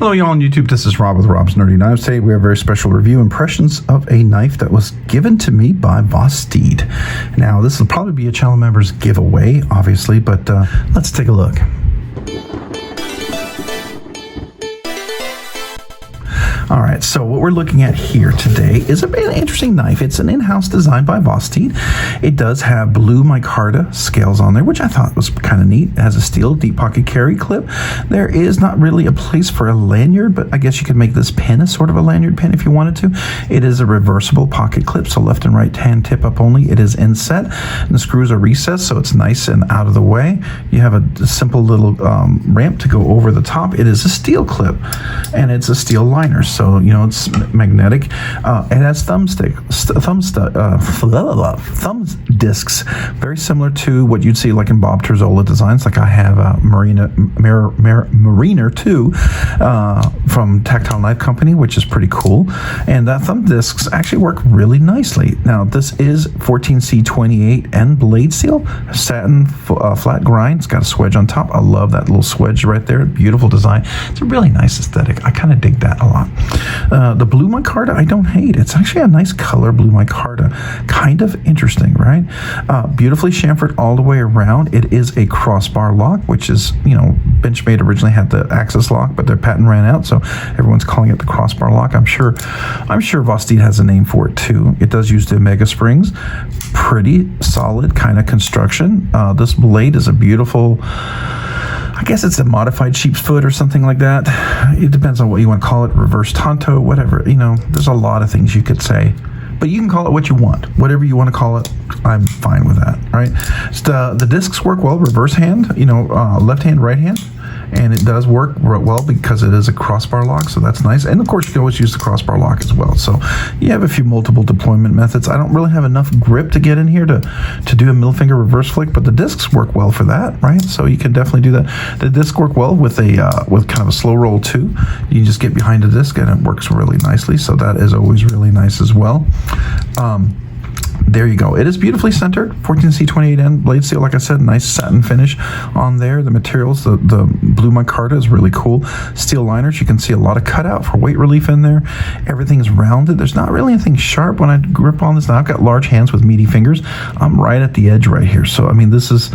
Hello, y'all on YouTube. This is Rob with Rob's Nerdy Knives. Today we have a very special review impressions of a knife that was given to me by Vosteed. Now, this will probably be a channel member's giveaway, obviously, but let's take a look. All right, so what we're looking at here today is an interesting knife. It's an in-house design by Vosteed. It does have blue micarta scales on there, which I thought was kind of neat. It has a steel deep pocket carry clip. There is not really a place for a lanyard, but I guess you could make this pin a sort of a lanyard pin if you wanted to. It is a reversible pocket clip, so left and right hand tip up only. It is inset, and the screws are recessed, so it's nice and out of the way. You have a simple little ramp to go over the top. It is a steel clip, and it's a steel liner, so you know it's magnetic. It has thumb discs, very similar to what you'd see like in Bob Terzola designs. Like I have a Mariner 2 from Tactile Knife Company, which is pretty cool. And thumb discs actually work really nicely. Now this is 14C28N blade steel, satin flat grind. It's got a swedge on top. I love that little swedge right there. Beautiful design. It's a really nice aesthetic. I kind of dig that a lot. The blue micarta I don't hate. It's actually a nice color, blue micarta. Kind of interesting, right? Beautifully chamfered all the way around. It is a crossbar lock, which is, you know, Benchmade originally had the axis lock, but their patent ran out, so everyone's calling it the crossbar lock. I'm sure Vosteed has a name for it too. It does use the Omega springs. Pretty solid kind of construction. This blade is a beautiful, I guess it's a modified sheep's foot or something like that. It depends on what you want to call it, reverse tanto, whatever. You know, there's a lot of things you could say, but you can call it what you want. Whatever you want to call it, I'm fine with that, right? So the discs work well, reverse hand, you know, left hand, right hand. And it does work well because it is a crossbar lock, so that's nice. And of course, you can always use the crossbar lock as well. So you have a few multiple deployment methods. I don't really have enough grip to get in here to do a middle finger reverse flick, but the discs work well for that, right? So you can definitely do that. The discs work well with with kind of a slow roll too. You can just get behind the disc and it works really nicely. So that is always really nice as well. There you go. It is beautifully centered. 14C28N blade steel, like I said, nice satin finish on there. The materials, the blue micarta is really cool. Steel liners, you can see a lot of cutout for weight relief in there. Everything's rounded. There's not really anything sharp when I grip on this. Now I've got large hands with meaty fingers. I'm right at the edge right here. So I mean, this is,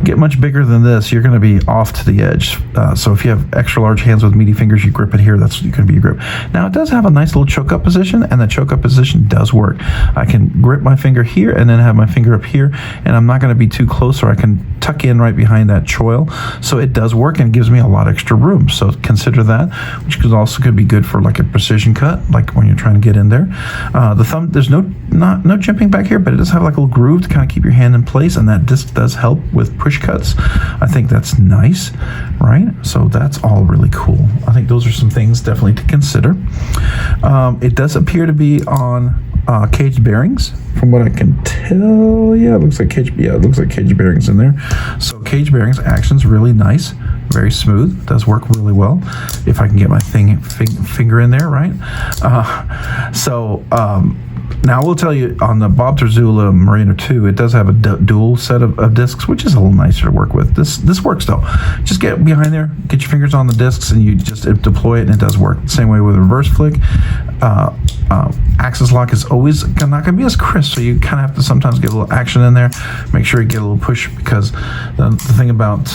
get much bigger than this, you're going to be off to the edge. So if you have extra large hands with meaty fingers, you grip it here, that's going to be your grip. Now it does have a nice little choke up position, and the choke up position does work. I can grip my finger here and then have my finger up here, and I'm not going to be too close, or I can tuck in right behind that choil. So it does work and gives me a lot of extra room. So consider that, which could be good for like a precision cut, like when you're trying to get in there. The thumb, there's no jimping back here, but it does have like a little groove to kind of keep your hand in place, and that disc does help with push cuts. I think that's nice, right? So that's all really cool. I think those are some things definitely to consider. It does appear to be on caged bearings, from what I can tell. Yeah, it looks like caged bearings in there. So caged bearings action's really nice, very smooth, does work really well if I can get my finger in there, right? Now I will tell you, on the Bob Terzola Mariner 2, it does have a dual set of discs, which is a little nicer to work with. This works though. Just get behind there, get your fingers on the discs, and you just deploy it, and it does work. Same way with reverse flick. Axis lock is always not going to be as crisp, so you kind of have to sometimes get a little action in there. Make sure you get a little push, because the thing about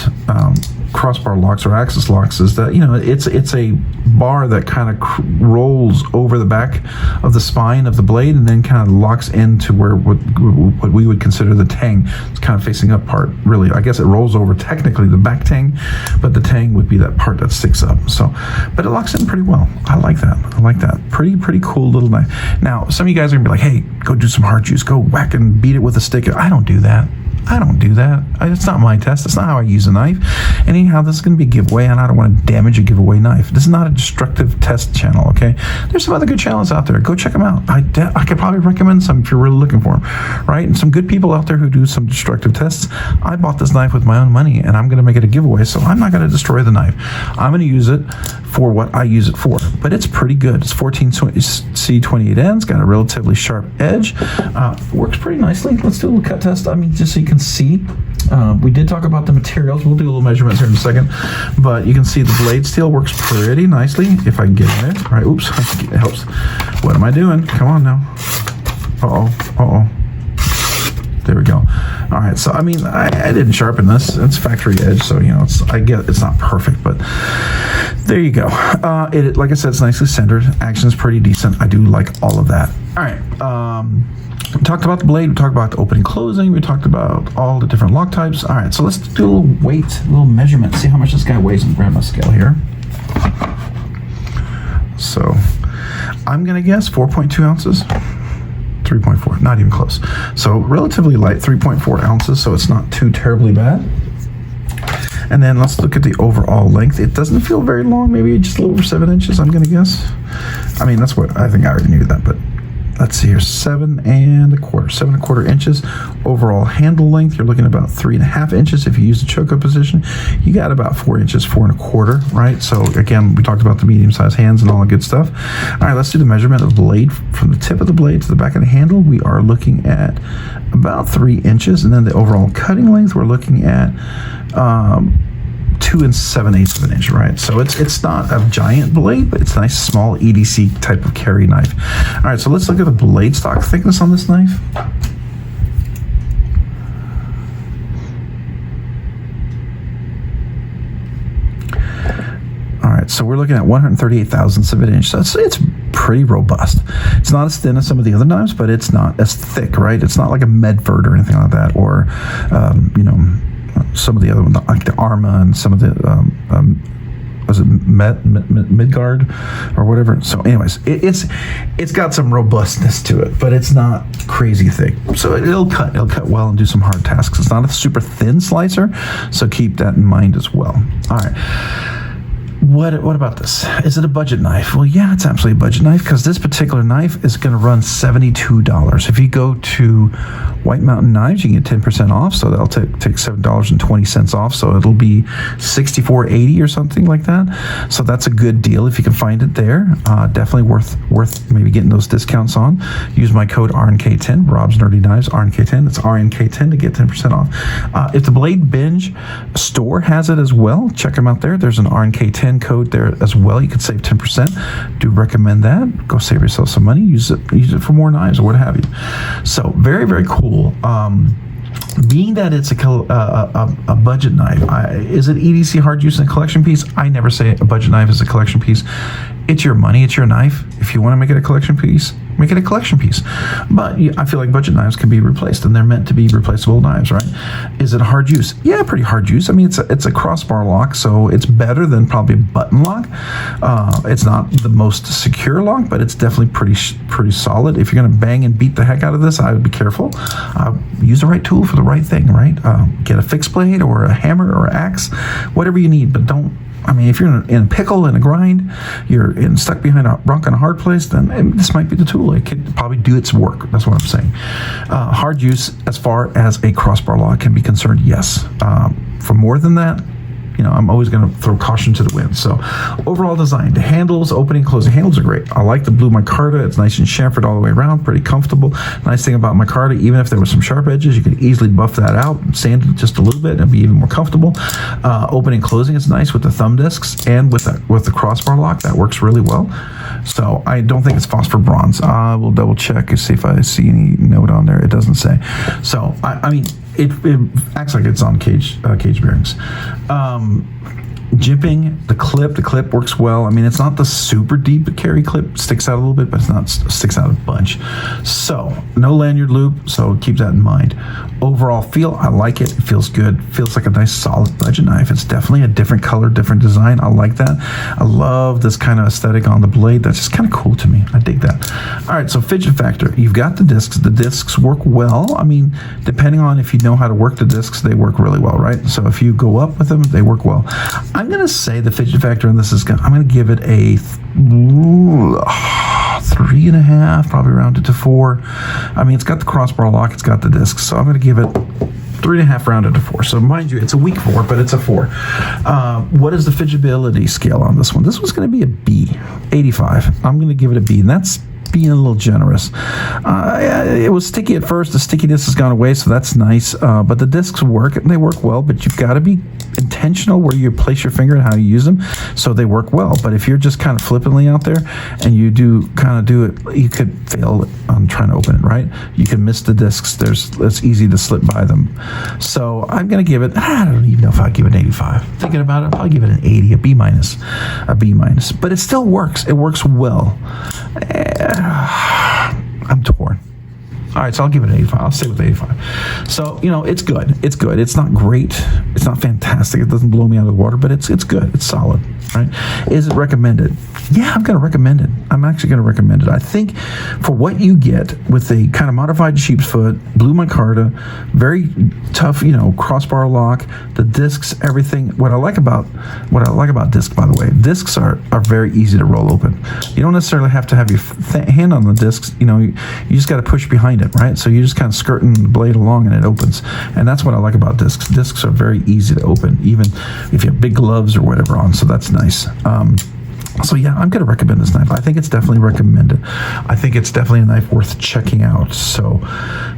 crossbar locks or axis locks is that, you know, it's a bar that kind of rolls over the back of the spine of the blade and then kind of locks into where what we would consider the tang. It's kind of facing up part, really. I guess it rolls over technically the back tang, but the tang would be that part that sticks up. So, but it locks in pretty well. I like that. Pretty cool little knife. Now, some of you guys are gonna be like, hey, go do some hard juice, go whack and beat it with a stick. I don't do that. It's not my test. It's not how I use a knife. Anyhow, this is going to be a giveaway, and I don't want to damage a giveaway knife. This is not a destructive test channel, okay? There's some other good channels out there. Go check them out. I could probably recommend some if you're really looking for them, right? And some good people out there who do some destructive tests. I bought this knife with my own money, and I'm going to make it a giveaway, so I'm not going to destroy the knife. I'm going to use it for what I use it for, but it's pretty good. It's 14C28N. It's got a relatively sharp edge. Works pretty nicely. Let's do a little cut test. I mean, just so you can see We did talk about the materials. We'll do a little measurements here in a second, but you can see the blade steel works pretty nicely if I can get in there. All right, oops, it helps. What am I doing? Come on now. There we go. All right, so I mean, I didn't sharpen this. It's factory edge, so you know, I get it's not perfect, but there you go. It, like I said, it's nicely centered. Action's pretty decent. I do like all of that. All right. We talked about the blade, we talked about the opening, closing, we talked about all the different lock types. All right, so let's do a little weight, a little measurement, see how much this guy weighs, and grab my scale here. So I'm gonna guess 4.2 ounces, 3.4, not even close. So relatively light, 3.4 ounces, so it's not too terribly bad. And then let's look at the overall length. It doesn't feel very long, maybe just a little over 7 inches, I'm gonna guess. I mean, that's what, I think I already knew that, but let's see here, 7 1/4 inches. Overall handle length, you're looking at about 3.5 inches. If you use the choke up position, you got about 4 inches, 4 1/4, right? So again, we talked about the medium-sized hands and all the good stuff. All right, let's do the measurement of the blade. From the tip of the blade to the back of the handle, we are looking at about 3 inches. And then the overall cutting length, we're looking at 2 7/8 of an inch, right? So it's not a giant blade, but it's a nice small EDC type of carry knife. All right, so let's look at the blade stock thickness on this knife. All right, so we're looking at 138 thousandths of an inch. So it's pretty robust. It's not as thin as some of the other knives, but it's not as thick, right? It's not like a Medford or anything like that, or you know, some of the other ones, like the Arma and some of the, was it Midgard or whatever? So anyways, it's got some robustness to it, but it's not crazy thick. So it'll cut well and do some hard tasks. It's not a super thin slicer, so keep that in mind as well. All right. What about this? Is it a budget knife? Well, yeah, it's absolutely a budget knife, because this particular knife is going to run $72. If you go to White Mountain Knives, you can get 10% off, so that'll take $7.20 off, so it'll be $64.80 or something like that. So that's a good deal if you can find it there. Definitely worth maybe getting those discounts on. Use my code RNK10, Rob's Nerdy Knives, RNK10. It's RNK10 to get 10% off. If the BladeBinge store has it as well, check them out there. There's an RNK10 code there as well. You could save 10%. Do recommend that. Go save yourself some money. Use it for more knives or what have you. So very, very cool. Being that it's a budget knife, is it EDC hard use and a collection piece? I never say a budget knife is a collection piece. It's your money, it's your knife. If you want to make it a collection piece, make it a collection piece. But I feel like budget knives can be replaced, and they're meant to be replaceable knives, right? Is it hard use? Yeah, pretty hard use. I mean, it's a crossbar lock, so it's better than probably a button lock. It's not the most secure lock, but it's definitely pretty solid. If you're going to bang and beat the heck out of this, I would be careful. Use the right tool for the right thing, right? Get a fixed blade or a hammer or an axe, whatever you need, but don't. I mean, if you're in a pickle, in a grind, you're stuck behind a rock in a hard place, then this might be the tool. It could probably do its work. That's what I'm saying. Hard use as far as a crossbar lock can be concerned, yes. For more than that, you know, I'm always going to throw caution to the wind. So overall design, the handles, opening, closing handles are great. I like the blue micarta. It's nice and chamfered all the way around, pretty comfortable. Nice thing about micarta, even if there were some sharp edges, you could easily buff that out, sand it just a little bit, and be even more comfortable. Opening, closing is nice with the thumb discs and with the crossbar lock. That works really well. So I don't think it's phosphor bronze. We'll double check and see if I see any note on there. It doesn't say. So I mean, it acts like it's on caged bearings. Jimping, the clip works well. I mean, it's not the super deep carry clip, sticks out a little bit, but it's not sticks out a bunch. So no lanyard loop, so keep that in mind. Overall feel, I like it. It feels good. Feels like a nice solid budget knife. It's definitely a different color, different design. I like that. I love this kind of aesthetic on the blade. That's just kind of cool to me. I dig that. All right, so fidget factor. You've got the discs. The discs work well. I mean, depending on if you know how to work the discs, they work really well, right? So if you go up with them, they work well. I'm going to say the fidget factor in this is, I'm going to give it a 3.5, probably rounded to 4. I mean, it's got the crossbar lock, it's got the discs, so I'm going to give it 3.5 rounded to 4. So mind you, it's a weak 4, but it's a 4. What is the fidgetability scale on this one? This one's going to be a B, 85. I'm going to give it a B, and that's being a little generous. It was sticky at first. The stickiness has gone away, so that's nice. But the discs work, and they work well, but you've got to be intentional where you place your finger and how you use them so they work well. But if you're just kind of flippantly out there and you do it, you could fail on trying to open it, right? You can miss the discs. It's easy to slip by them. So I'm going to give it, I don't even know if I'd give it an 85. Thinking about it, I'll probably give it an 80, a B minus. But it still works. It works well. I'm torn. All right, so I'll give it an 85. I'll stay with 85. So, it's good. It's good. It's not great. It's not fantastic. It doesn't blow me out of the water, but it's good. It's solid, right? Is it recommended? Yeah, I'm going to recommend it. I'm actually going to recommend it. I think for what you get with a kind of modified sheep's foot, blue micarta, very tough, crossbar lock, the discs, everything. What I like about discs, by the way, discs are very easy to roll open. You don't necessarily have to have your hand on the discs. You just got to push behind it, right? So you're just kind of skirting the blade along and it opens. And that's what I like about discs. Discs are very easy to open, even if you have big gloves or whatever on. So that's nice. So yeah, I'm going to recommend this knife. I think it's definitely recommended. I think it's definitely a knife worth checking out. So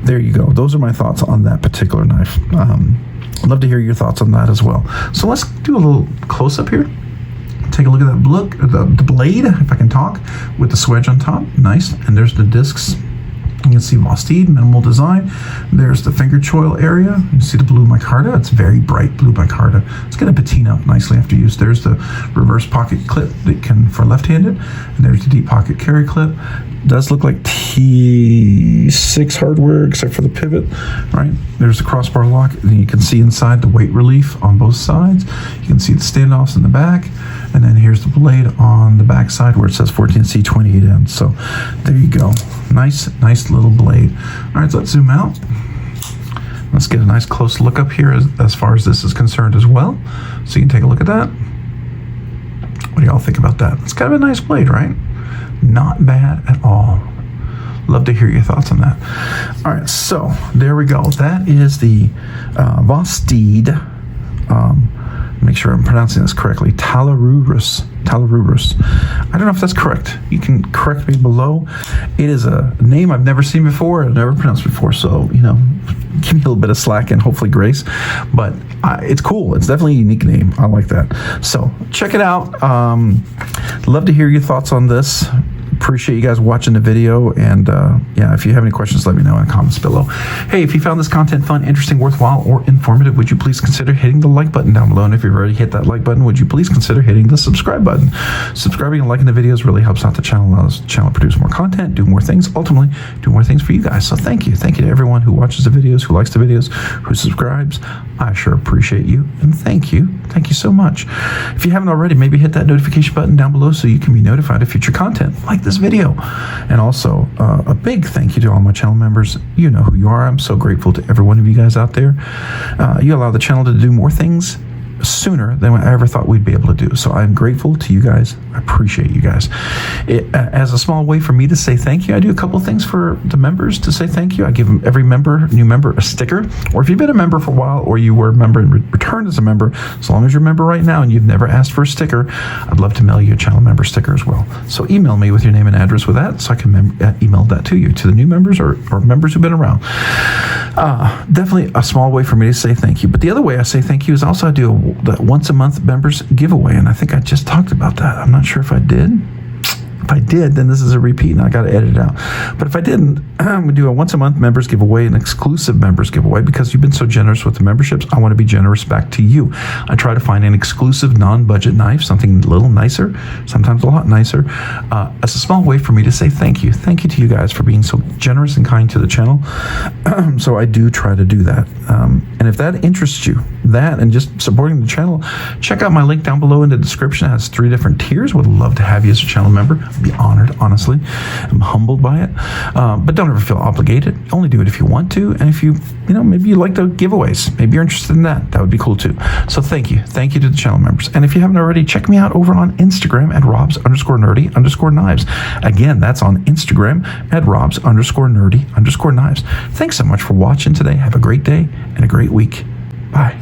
there you go. Those are my thoughts on that particular knife. I'd love to hear your thoughts on that as well. So let's do a little close-up here. Take a look at that the blade, if I can talk, with the swedge on top. Nice. And there's the discs. You can see Vosteed, minimal design. There's the finger choil area. You see the blue micarta. It's very bright blue micarta. It's going to patina up nicely after use. There's the reverse pocket clip that can for left-handed. And there's the deep pocket carry clip. It does look like T6 hardware except for the pivot, right? There's the crossbar lock. And you can see inside the weight relief on both sides. You can see the standoffs in the back. And then here's the blade on the back side where it says 14C28N. So there you go. Nice little blade. All right, so let's zoom out. Let's get a nice close look up here as far as this is concerned as well. So you can take a look at that. What do y'all think about that? It's kind of a nice blade, right? Not bad at all. Love to hear your thoughts on that. All right, so there we go. That is the Vosteed. Make sure I'm pronouncing this correctly. Talarurus. I don't know if that's correct. You can correct me below. It is a name I've never seen before, I've never pronounced before, so, give me a little bit of slack and hopefully grace. But it's cool. It's definitely a unique name. I like that. So check it out. Love to hear your thoughts on this. Appreciate you guys watching the video, and yeah, if you have any questions, let me know in the comments below. Hey, if you found this content fun, interesting, worthwhile, or informative, would you please consider hitting the like button down below? And if you've already hit that like button, would you please consider hitting the subscribe button? Subscribing and liking the videos really helps out the channel, allows the channel to produce more content, do more things, ultimately do more things for you guys. So thank you to everyone who watches the videos, who likes the videos, who subscribes. I sure appreciate you, and thank you so much. If you haven't already, maybe hit that notification button down below so you can be notified of future content like this video. And also a big thank you to all my channel members. You know who you are. I'm so grateful to every one of you guys out there. You allow the channel to do more things sooner than I ever thought we'd be able to do. So I'm grateful to you guys. I appreciate you guys. As a small way for me to say thank you, I do a couple things for the members to say thank you. I give every new member a sticker. Or if you've been a member for a while, or you were a member and returned as a member, as long as you're a member right now and you've never asked for a sticker, I'd love to mail you a channel member sticker as well. So email me with your name and address with that so I can email that to you, to the new members or members who've been around. Definitely a small way for me to say thank you. But the other way I say thank you is also I do the once a month members giveaway, and I think I just talked about that. I'm not sure if I did. If I did, then this is a repeat and I got to edit it out. But if I didn't, I'm going to do a once a month members giveaway, an exclusive members giveaway, because you've been so generous with the memberships. I want to be generous back to you. I try to find an exclusive non-budget knife, something a little nicer, sometimes a lot nicer, as a small way for me to say thank you. Thank you to you guys for being so generous and kind to the channel. So I do try to do that. And if that interests you, that and just supporting the channel, check out my link down below in the description. It has 3 different tiers. Would love to have you as a channel member. I'd be honored, honestly. I'm humbled by it. But don't ever feel obligated. Only do it if you want to. And if maybe you like the giveaways. Maybe you're interested in that. That would be cool too. So thank you. Thank you to the channel members. And if you haven't already, check me out over on Instagram at robs_nerdy_knives. Again, that's on Instagram at robs_nerdy_knives. Thanks so much for watching today. Have a great day and a great week. Bye.